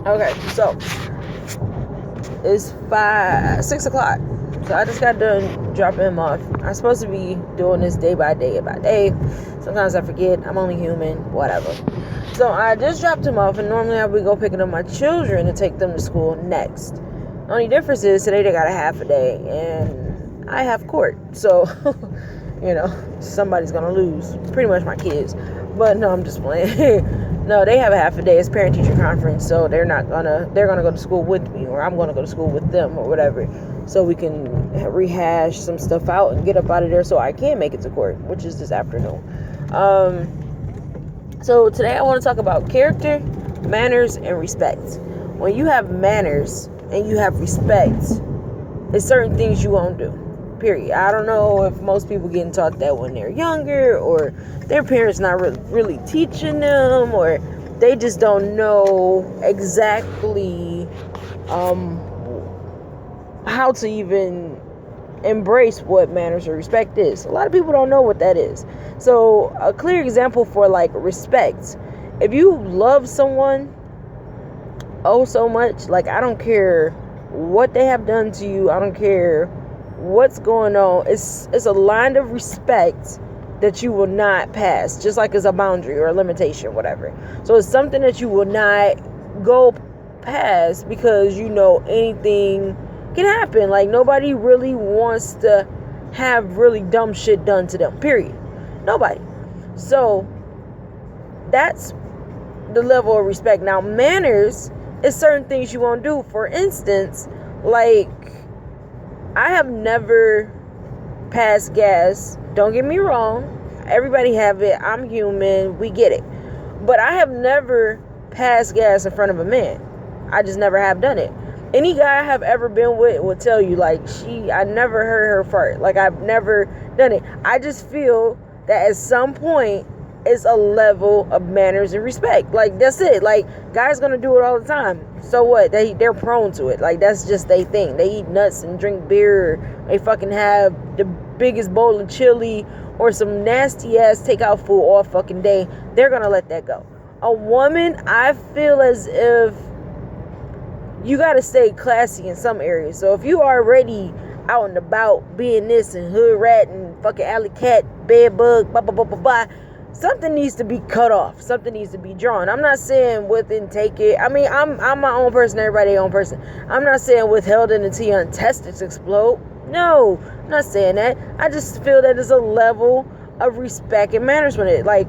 Okay, so it's 6 o'clock. So I just got done dropping him off. I'm supposed to be doing this day by day by day. Sometimes I forget. I'm only human. Whatever. So I just dropped him off, and normally I would go picking up my children and take them to school next. The only difference is today they got a half a day, and I have court. So, somebody's gonna lose. Pretty much my kids. But no, I'm just playing. No, they have a half a day. It's parent teacher conference, so they're gonna go to school with me, or I'm gonna go to school with them, or whatever, so we can rehash some stuff out and get up out of there so I can make it to court, which is this afternoon. So today I want to talk about character, manners, and respect. When you have manners and you have respect, there's certain things you won't do. Period. I don't know if most people getting taught that when they're younger, or their parents not really teaching them, or they just don't know exactly how to even embrace what manners or respect is. A lot of people don't know what that is. So a clear example for like respect: if you love someone so much, like, I don't care what they have done to you, I don't care what's going on, it's a line of respect that you will not pass, just like it's a boundary or a limitation, whatever. So it's something that you will not go past, because anything can happen. Like, nobody really wants to have really dumb shit done to them, period. Nobody. So that's the level of respect. Now, manners is certain things you won't do. For instance, like, I have never passed gas. Don't get me wrong. Everybody have it. I'm human. We get it. But I have never passed gas in front of a man. I just never have done it. Any guy I have ever been with will tell you, like, I never heard her fart. Like, I've never done it. I just feel that at some point, it's a level of manners and respect. Like, that's it. Like, guys gonna do it all the time. So what? They're prone to it. Like, that's just their thing. They eat nuts and drink beer. They fucking have the biggest bowl of chili or some nasty ass takeout food all fucking day. They're gonna let that go. A woman, I feel as if you gotta stay classy in some areas. So if you already out and about being this and hood rat and fucking alley cat, bed bug, blah blah blah blah blah, something needs to be cut off. Something needs to be drawn. I'm not saying with and take it. I mean, I'm my own person. Everybody their own person. I'm not saying withheld in the tea untested explode. No, I'm not saying that. I just feel that there's a level of respect and manners with it. Like,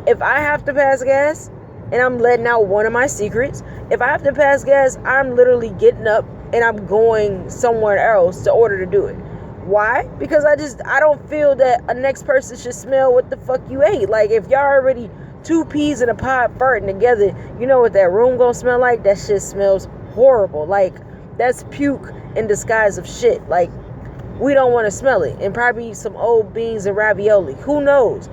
if I have to pass gas and I'm letting out one of my secrets, if I have to pass gas, I'm literally getting up and I'm going somewhere else to order to do it. Why? Because I don't feel that a next person should smell what the fuck you ate. Like, if y'all already two peas in a pod farting together, you know what that room gonna smell like? That shit smells horrible. Like, that's puke in disguise of shit. Like, we don't want to smell it. And probably some old beans and ravioli. Who knows?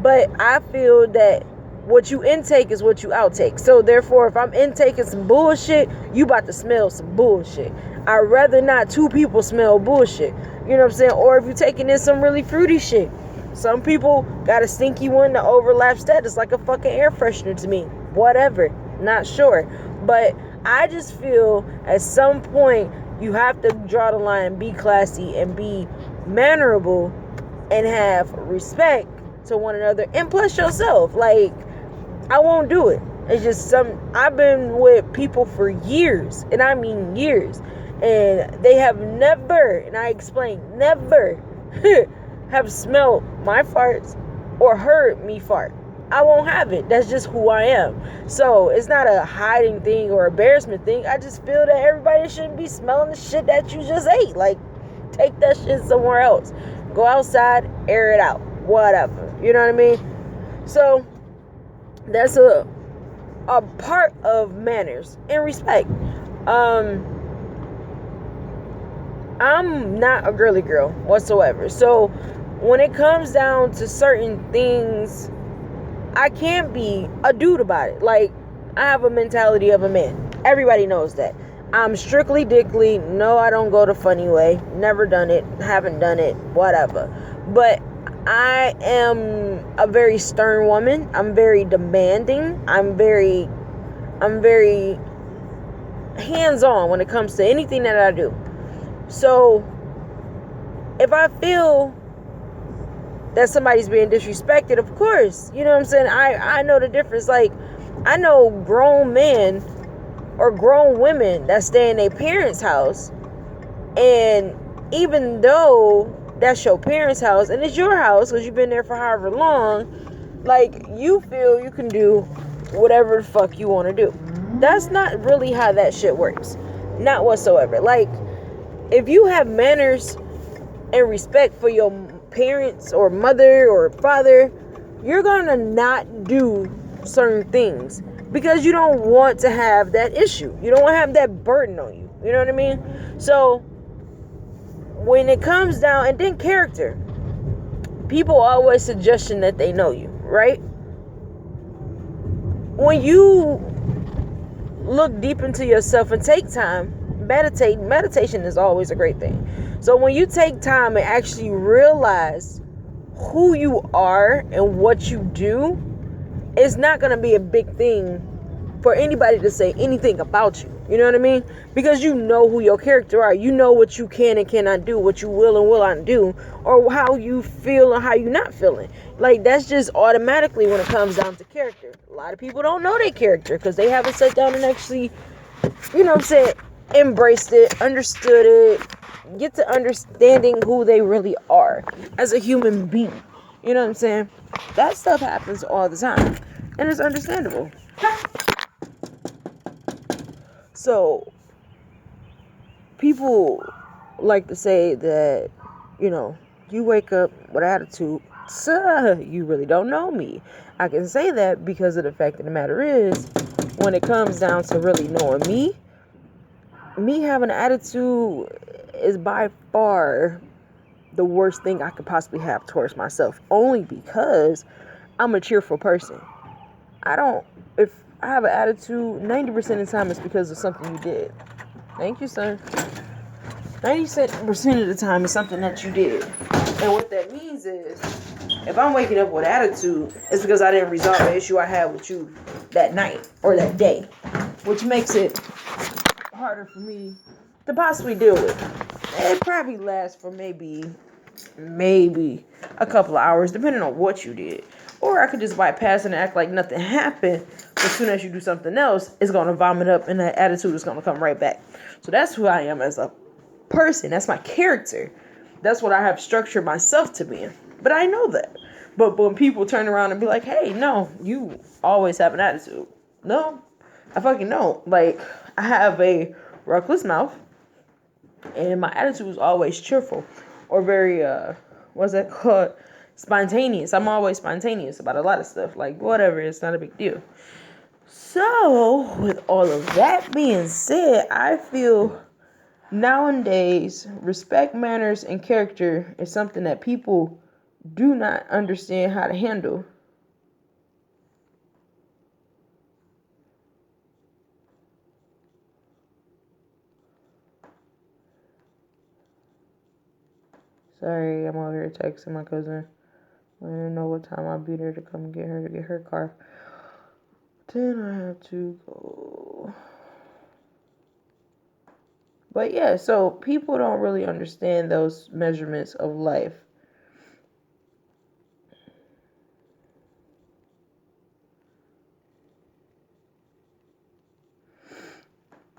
But I feel that what you intake is what you outtake. So therefore, if I'm intaking some bullshit, you about to smell some bullshit. I'd rather not two people smell bullshit. You know what I'm saying? Or if you're taking in some really fruity shit. Some people got a stinky one that overlaps that. It's like a fucking air freshener to me. Whatever. Not sure. But I just feel at some point you have to draw the line, be classy and be mannerable and have respect to one another. And plus yourself. Like, I won't do it. It's just I've been with people for years. And I mean years. And they have never, and I explain, never have smelled my farts or heard me fart. I won't have it. That's just who I am. So it's not a hiding thing or embarrassment thing. I just feel that everybody shouldn't be smelling the shit that you just ate. Like, take that shit somewhere else. Go outside, air it out. Whatever. You know what I mean? So that's a part of manners and respect. I'm not a girly girl whatsoever. So when it comes down to certain things, I can't be a dude about it. Like, I have a mentality of a man. Everybody knows that. I'm strictly dickly. No, I don't go the funny way. Never done it. Haven't done it. Whatever. But I am a very stern woman. I'm very demanding. I'm very hands-on when it comes to anything that I do. So if I feel that somebody's being disrespected, of course, you know what I'm saying, I know the difference. Like, I know grown men or grown women that stay in their parents' house, and even though that's your parents' house and it's your house because you've been there for however long, like, you feel you can do whatever the fuck you want to do. That's not really how that shit works. Not whatsoever. Like, if you have manners and respect for your parents or mother or father, you're gonna not do certain things because you don't want to have that issue. You don't want to have that burden on you. You know what I mean? So when it comes down, and then character, people always suggestion that they know you, right? When you look deep into yourself and take time, meditation is always a great thing. So when you take time and actually realize who you are and what you do, it's not going to be a big thing for anybody to say anything about you. You know what I mean? Because you know who your character are. You know what you can and cannot do, what you will and will not do, or how you feel and how you're not feeling. Like, that's just automatically when it comes down to character. A lot of people don't know their character because they haven't sat down and actually, you know what I'm saying, embraced it, understood it, get to understanding who they really are as a human being. You know what I'm saying? That stuff happens all the time, and it's understandable. So people like to say that, you know, you wake up with attitude, so you really don't know me. I can say that because of the fact of the matter is, when it comes down to really knowing me having an attitude is by far the worst thing I could possibly have towards myself, only because I'm a cheerful person. If I have an attitude, 90% of the time it's because of something you did. Thank you, son. 90% of the time it's something that you did. And what that means is, if I'm waking up with attitude, it's because I didn't resolve the issue I had with you that night or that day, which makes it harder for me to possibly deal with. It probably lasts for maybe a couple of hours, depending on what you did. Or I could just bypass and act like nothing happened. But as soon as you do something else, it's going to vomit up and that attitude is going to come right back. So that's who I am as a person. That's my character. That's what I have structured myself to be in. But I know that. But when people turn around and be like, hey, no, you always have an attitude. No, I fucking don't. Like, I have a reckless mouth. And my attitude is always cheerful. Or very, what's that called? Spontaneous. I'm always spontaneous about a lot of stuff. Like, whatever, it's not a big deal. So, with all of that being said, I feel nowadays respect, manners, and character is something that people do not understand how to handle. Sorry, I'm over here texting my cousin. I don't know what time I'll be there to come get her to get her car. Then I have to go. But yeah, so people don't really understand those measurements of life.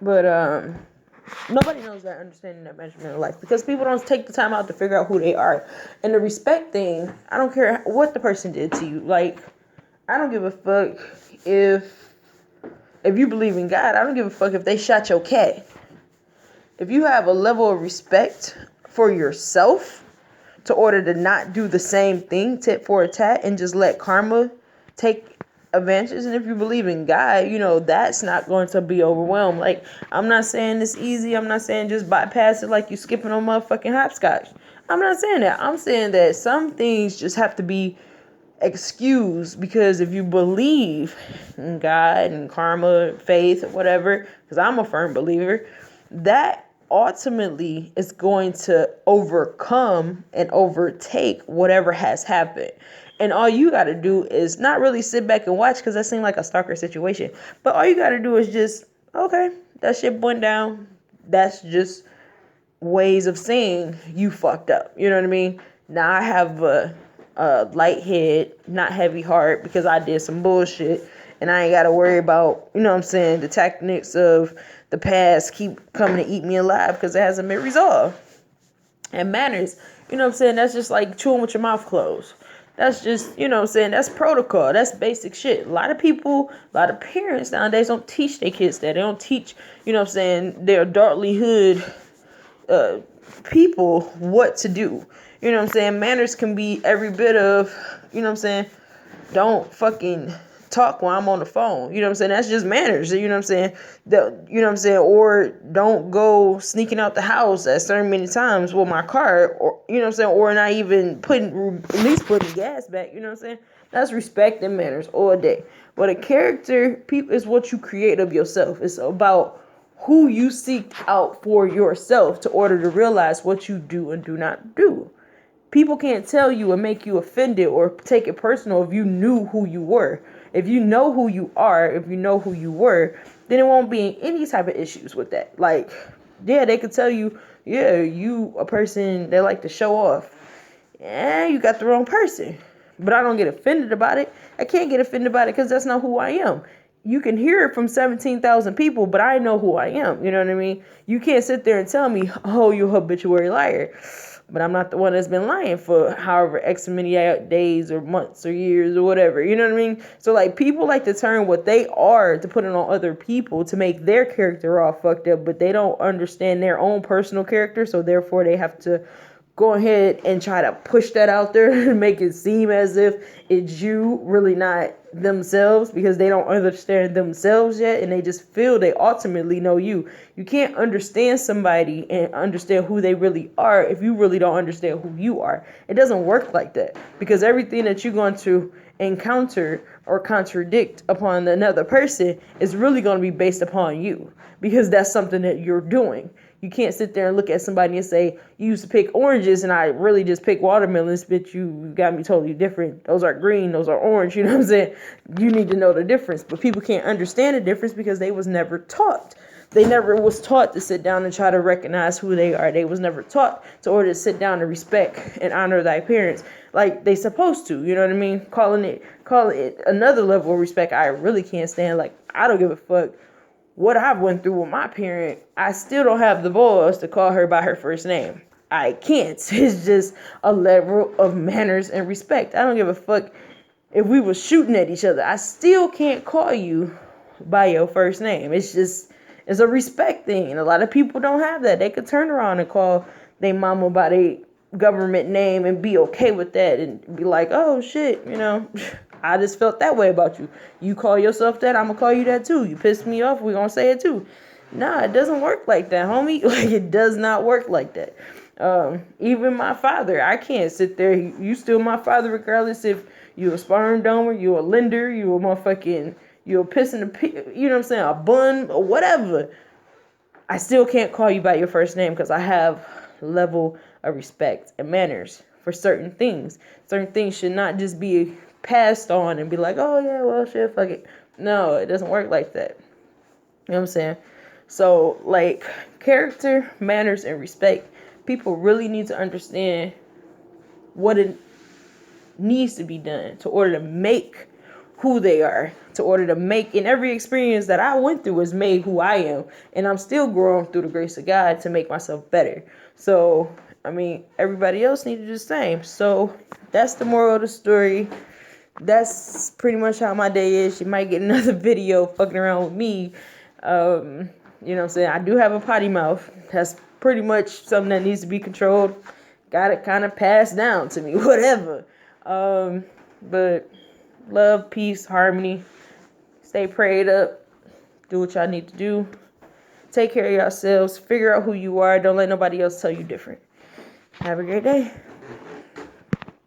But nobody knows that understanding that measurement of life because people don't take the time out to figure out who they are. And the respect thing, I don't care what the person did to you. Like, I don't give a fuck if you believe in God. I don't give a fuck if they shot your cat. If you have a level of respect for yourself to order to not do the same thing tit for tat and just let karma take advantages, and if you believe in God, you know, that's not going to be overwhelmed. Like, I'm not saying it's easy. I'm not saying just bypass it like you skipping on motherfucking hopscotch. I'm not saying that. I'm saying that some things just have to be excused because if you believe in God and karma, faith, whatever, because I'm a firm believer, that ultimately is going to overcome and overtake whatever has happened. And all you got to do is not really sit back and watch because that seemed like a stalker situation. But all you got to do is just, okay, that shit went down, that's just ways of saying you fucked up. You know what I mean? Now I have a light head, not heavy heart, because I did some bullshit, and I ain't got to worry about, you know what I'm saying, the tactics of the past keep coming to eat me alive because it hasn't been resolved. And manners, you know what I'm saying, that's just like chewing with your mouth closed. That's just, you know what I'm saying, that's protocol. That's basic shit. A lot of people, a lot of parents nowadays don't teach their kids that. They don't teach, you know what I'm saying, their adultly hood people what to do. You know what I'm saying? Manners can be every bit of, you know what I'm saying, don't fucking talk while I'm on the phone. You know what I'm saying? That's just manners. You know what I'm saying? You know what I'm saying? Or don't go sneaking out the house at certain many times with my car, or, you know what I'm saying? Or not even at least putting gas back. You know what I'm saying? That's respect and manners all day. But a character is what you create of yourself. It's about who you seek out for yourself to order to realize what you do and do not do. People can't tell you and make you offended or take it personal if you knew who you were. If you know who you are, if you know who you were, then it won't be any type of issues with that. Like, yeah, they could tell you, yeah, you a person that like to show off. Yeah, you got the wrong person. But I don't get offended about it. I can't get offended about it because that's not who I am. You can hear it from 17,000 people, but I know who I am. You know what I mean? You can't sit there and tell me, oh, you habituary liar. But I'm not the one that's been lying for however X many days or months or years or whatever. You know what I mean? So, like, people like to turn what they are to put it on other people to make their character all fucked up, but they don't understand their own personal character. So, therefore, they have to go ahead and try to push that out there and make it seem as if it's you, really not themselves, because they don't understand themselves yet, and they just feel they ultimately know you. You can't understand somebody and understand who they really are if you really don't understand who you are. It doesn't work like that, because everything that you're going to encounter or contradict upon another person is really going to be based upon you, because that's something that you're doing. You can't sit there and look at somebody and say, you used to pick oranges and I really just pick watermelons, but you got me totally different. Those are green, those are orange, you know what I'm saying? You need to know the difference. But people can't understand the difference because they was never taught. They never was taught to sit down and try to recognize who they are. They was never taught to order to sit down and respect and honor thy parents like they supposed to, you know what I mean? Calling it another level of respect I really can't stand. Like, I don't give a fuck what I went through with my parent. I still don't have the balls to call her by her first name. I can't. It's just a level of manners and respect. I don't give a fuck if we were shooting at each other. I still can't call you by your first name. It's a respect thing. And a lot of people don't have that. They could turn around and call their mama by their government name and be okay with that and be like, oh shit, you know, I just felt that way about you. You call yourself that, I'm gonna call you that too. You pissed me off, we're gonna say it too. Nah, it doesn't work like that, homie. Like, it does not work like that. Even my father, I can't sit there. You still my father regardless if you a sperm donor, you a lender, you a motherfucking, you a piss in the, you know what I'm saying, a bun or whatever. I still can't call you by your first name because I have level of respect and manners for certain things. Certain things should not just be passed on and be like, oh yeah, well shit, fuck it. No, it doesn't work like that. You know what I'm saying? So, like, character, manners, and respect, people really need to understand what it needs to be done to order to make who they are, to order to make, and every experience that I went through has made who I am, and I'm still growing through the grace of God to make myself better. So, I mean, everybody else needs to do the same. So, that's the moral of the story. That's pretty much how my day is. You might get another video fucking around with me. You know what I'm saying? I do have a potty mouth. That's pretty much something that needs to be controlled. Got it kind of passed down to me, whatever. But love, peace, harmony. Stay prayed up. Do what y'all need to do. Take care of yourselves. Figure out who you are. Don't let nobody else tell you different. Have a great day.